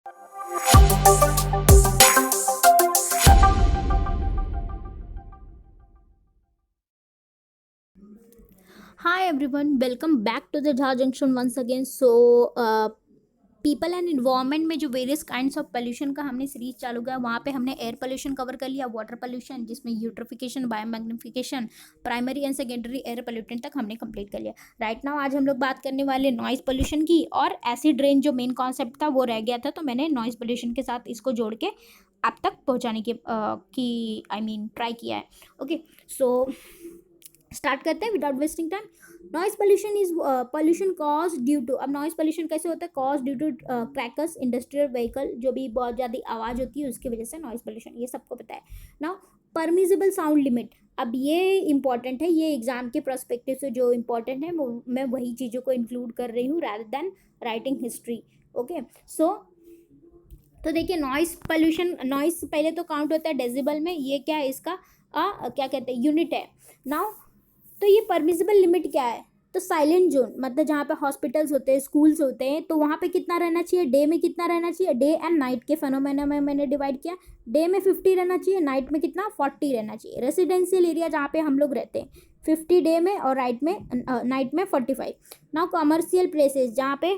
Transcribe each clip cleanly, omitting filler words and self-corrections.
Hi everyone, welcome back to the Jha Junction once again. People and environment में जो various kinds of pollution का हमने series चालू किया, वहाँ पे हमने एयर पोल्यूशन कवर कर लिया, वाटर पोल्यूशन जिसमें eutrophication, biomagnification, primary and secondary air pollutant तक हमने कंप्लीट कर लिया. राइट नाउ आज हम लोग बात करने वाले नॉइज पोल्यूशन की, और एसिड रेन जो मेन कॉन्सेप्ट था वो रह गया था, तो मैंने नॉइज पोल्यूशन के साथ इसको जोड़ के आप तक पहुँचाने की ट्राई किया है. ओके, सो स्टार्ट करते हैं without wasting time. Noise pollution is pollution cause due to. अब नॉइज पोल्यूशन कैसे होता है? Cause due to crackers, industrial vehicle, जो भी बहुत ज़्यादा आवाज़ होती है उसकी वजह से नॉइज पोल्यूशन, ये सबको पता है. नाउ परमिजिबल साउंड लिमिट, अब ये इंपॉर्टेंट है, ये एग्जाम के पर्सपेक्टिव से जो इंपॉर्टेंट है वो मैं वही चीज़ों को इंक्लूड कर रही हूँ rather than writing history. Okay, so तो देखिए नॉइस पोल्यूशन, नॉइस पहले तो काउंट होता है डेसिबल में, ये क्या है इसका क्या कहते हैं यूनिट है. नाउ तो ये परमिसिबल लिमिट क्या है? तो साइलेंट जोन मतलब जहाँ पे हॉस्पिटल्स होते हैं, स्कूल्स होते हैं, तो वहाँ पे कितना रहना चाहिए? डे में कितना रहना चाहिए? डे एंड नाइट के फेनोमेना में मैंने डिवाइड किया. डे में 50 रहना चाहिए, नाइट में कितना? 40 रहना चाहिए. रेसिडेंशियल एरिया जहाँ पे हम लोग रहते हैं 50 डे में और नाइट में 45. नाउ कमर्शियल प्लेसेस जहाँ पे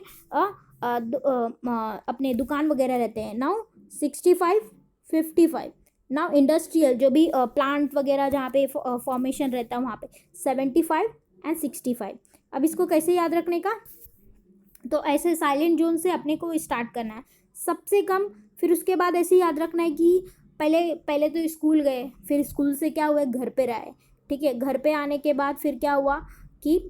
अपने दुकान वगैरह रहते हैं, नाउ 65 55. नाउ इंडस्ट्रियल जो भी प्लांट वगैरह जहाँ पे फॉर्मेशन रहता है वहाँ पे 75 एंड 65. अब इसको कैसे याद रखने का? तो ऐसे साइलेंट जोन से अपने को स्टार्ट करना है सबसे कम, फिर उसके बाद ऐसे याद रखना है कि पहले पहले तो स्कूल गए, फिर स्कूल से क्या हुआ? घर पे रहे. ठीक है, घर पे आने के बाद फिर क्या हुआ कि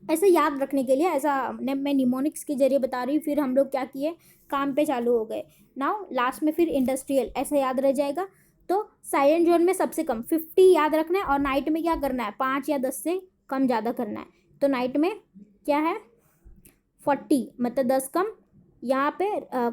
ऐसे याद रखने के लिए ऐसा मैं निमोनिक्स के जरिए बता रही हूँ. फिर हम लोग क्या किए? काम पे चालू हो गए. नाउ लास्ट में फिर इंडस्ट्रियल, ऐसा याद रह जाएगा. तो साइलेंट जोन में सबसे कम 50 याद रखना है, और नाइट में क्या करना है? 5 या 10 से कम ज़्यादा करना है. तो नाइट में क्या है? 40 मतलब 10 कम. यहाँ पे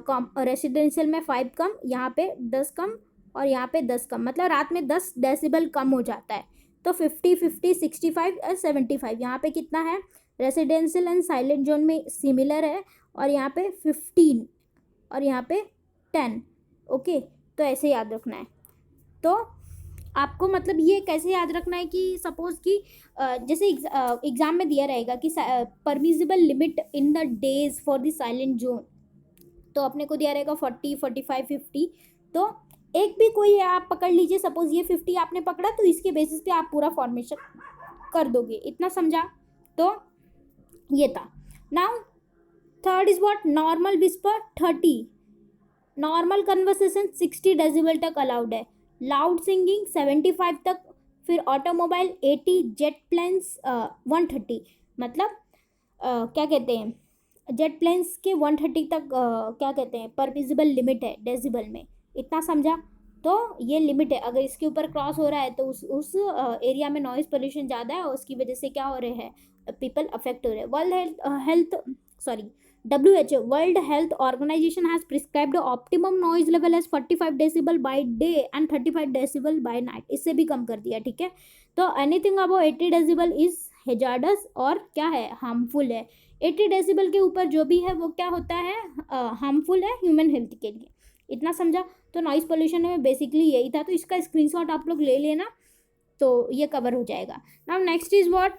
कम, रेसिडेंशियल में 5 कम, यहाँ पे 10 कम, और यहाँ पे 10 कम, मतलब रात में 10 डेसिबल कम हो जाता है. तो 50 50 65 और 75 यहाँ पे कितना है? रेसिडेंशियल एंड साइलेंट जोन में सिमिलर है, और यहाँ पे 15 और यहाँ पे 10. ओके, तो ऐसे याद रखना है. तो आपको मतलब ये कैसे याद रखना है कि सपोज कि जैसे एग्जाम में दिया रहेगा कि permissible limit in the days for the silent zone, तो अपने को दिया रहेगा 40 45 50. तो एक भी कोई आप पकड़ लीजिए, सपोज ये 50 आपने पकड़ा, तो इसके बेसिस पे आप पूरा फॉर्मेशन कर दोगे. इतना समझा? तो ये था. Now third is what? Normal whisper 30. Normal conversation 60 decibel तक अलाउड है. लाउड सिंगिंग 75 तक. फिर ऑटोमोबाइल 80, जेट प्लेन्स 130. मतलब क्या कहते हैं, जेट प्लेन्स के 130 तक क्या कहते हैं परमिजिबल लिमिट है डेसिबल में. इतना समझा? तो ये लिमिट है, अगर इसके ऊपर क्रॉस हो रहा है तो उस एरिया में नॉइज पोल्यूशन ज़्यादा है, और उसकी वजह से क्या हो रहे हैं? पीपल अफेक्ट हो रहे हैं. World health sorry WHO, World Health Organization has prescribed the optimum noise level as 45 decibel by day and 35 decibel by night. इससे भी कम कर दिया. ठीक है, तो anything above 80 decibel is hazardous और क्या है? हार्मफुल है. 80 डेसिबल के ऊपर जो भी है वो क्या होता है? हार्मफुल है ह्यूमन हेल्थ के लिए. इतना समझा? तो नॉइज पोल्यूशन में बेसिकली यही था, तो इसका स्क्रीनशॉट आप लोग ले लेना, तो ये कवर हो जाएगा. Now next is what?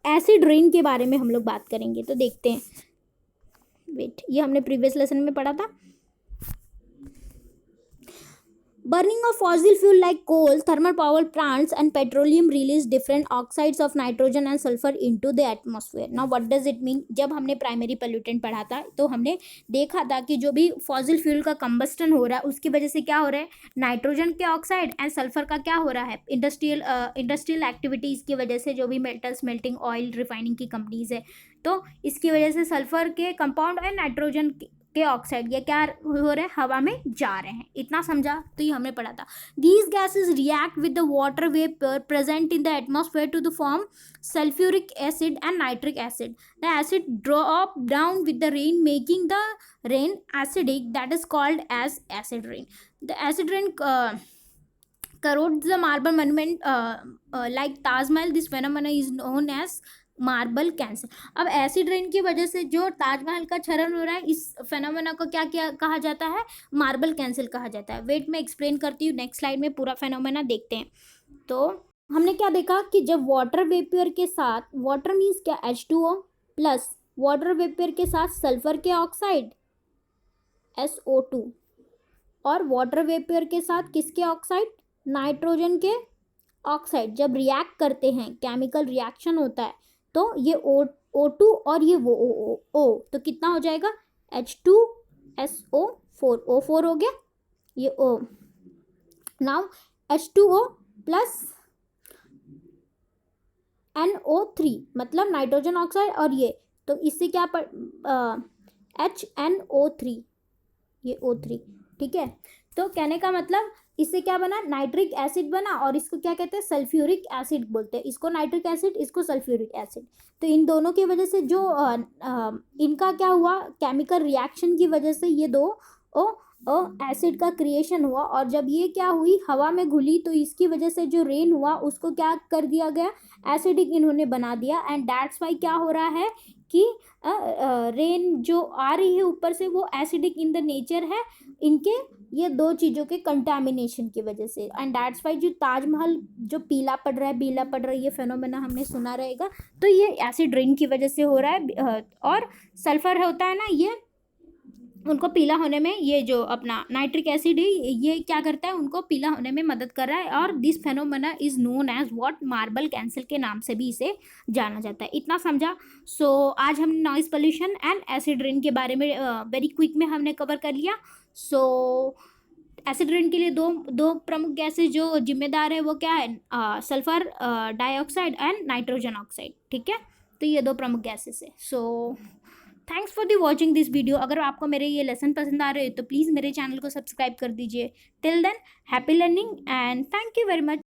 Acid rain के बारे में हम लोग बात करेंगे. तो देखते हैं, वेट, ये हमने प्रीवियस लेसन में पढ़ा था. Burning of fossil fuel like coal, thermal power plants and petroleum release different oxides of nitrogen and sulfur into the atmosphere. Now what does it mean? जब हमने प्राइमरी पोल्यूटेंट पढ़ा था तो हमने देखा था कि जो भी फॉसिल फ्यूल का कंबस्टन हो रहा है उसकी वजह से क्या हो रहा है? नाइट्रोजन के ऑक्साइड एंड सल्फर का क्या हो रहा है? इंडस्ट्रियल एक्टिविटीज़ की वजह से, जो भी मेटल स्मेल्टिंग, ऑयल रिफाइनिंग की कंपनीज है, तो इसकी वजह से सल्फर के कंपाउंड और नाइट्रोजन के ऑक्साइड ये क्या हो रहे हैं? हवा में जा रहे हैं. इतना समझा? तो ये हमने पढ़ा था. These gases react with the water vapour present in the atmosphere to the form sulphuric acid and nitric acid. The acid drop down with the rain making the rain acidic, that is called as acid rain. द एसिड रेन corrodes the marble monument like Taj Mahal. This phenomena is known as marble cancel. अब acid rain की वजह से जो ताजमहल का क्षरण हो रहा है, इस फेनोमेना को क्या क्या कहा जाता है, मार्बल कैंसिल कहा जाता है। वेट मैं एक्सप्लेन करती हूँ, नेक्स्ट स्लाइड में पूरा फेनोमेना देखते हैं। तो हमने क्या देखा कि जब वाटर वेपर के साथ, वाटर मीन्स क्या, H2O प्लस वाटर वेपर के साथ सल्फर के ऑक्साइड SO2 और वाटर वेपर के साथ किसके ऑक्साइड, नाइट्रोजन के ऑक्साइड, जब रिएक्ट करते हैं, केमिकल रिएक्शन होता है, तो ये O2 और ये वो O तो कितना हो जाएगा, H2SO4, O4 हो गया, ये O। Now H2O plus NO3 मतलब नाइट्रोजन ऑक्साइड, और ये तो इससे क्या HNO3, ये O3, ठीक है। तो कहने का मतलब इससे क्या बना, नाइट्रिक एसिड बना, और इसको क्या कहते हैं, सल्फ्यूरिक एसिड बोलते हैं, इसको नाइट्रिक एसिड, इसको सल्फ्यूरिक एसिड। तो इन दोनों की वजह से जो इनका क्या हुआ, केमिकल रिएक्शन की वजह से ये दो एसिड का क्रिएशन हुआ, और जब ये क्या हुई, हवा में घुली, तो इसकी वजह से जो रेन हुआ उसको क्या कर दिया गया, एसिडिक इन्होंने बना दिया। एंड दैट्स वाई क्या हो रहा है कि रेन जो आ रही है ऊपर से वो एसिडिक इन द नेचर है, इनके ये दो चीज़ों के कंटामिनेशन की वजह से। एंड दैट्स वाई जो ताजमहल जो पीला पड़ रहा है, पीला पड़ रहा है, ये फेनोमेना हमने सुना रहेगा, तो ये एसिड रेन की वजह से हो रहा है। और सल्फर होता है ना, ये उनको पीला होने में, ये जो अपना नाइट्रिक एसिड है, ये क्या करता है, उनको पीला होने में मदद कर रहा है। और this phenomena is known as what, marble cancer के नाम से भी इसे जाना जाता है। इतना समझा। सो आज हमने noise pollution and acid rain के बारे में वेरी क्विक में हमने कवर कर लिया। सो एसिड रेन के लिए दो प्रमुख गैसेज जो जिम्मेदार है वो क्या है, sulphur dioxide and nitrogen oxide, ठीक है। तो ये दो प्रमुख गैसेस है। So thanks for the watching this video. अगर आपको मेरे ये लेसन पसंद आ रहे हो तो प्लीज़ मेरे चैनल को सब्सक्राइब कर दीजिए। Till than happy learning and thank you very much.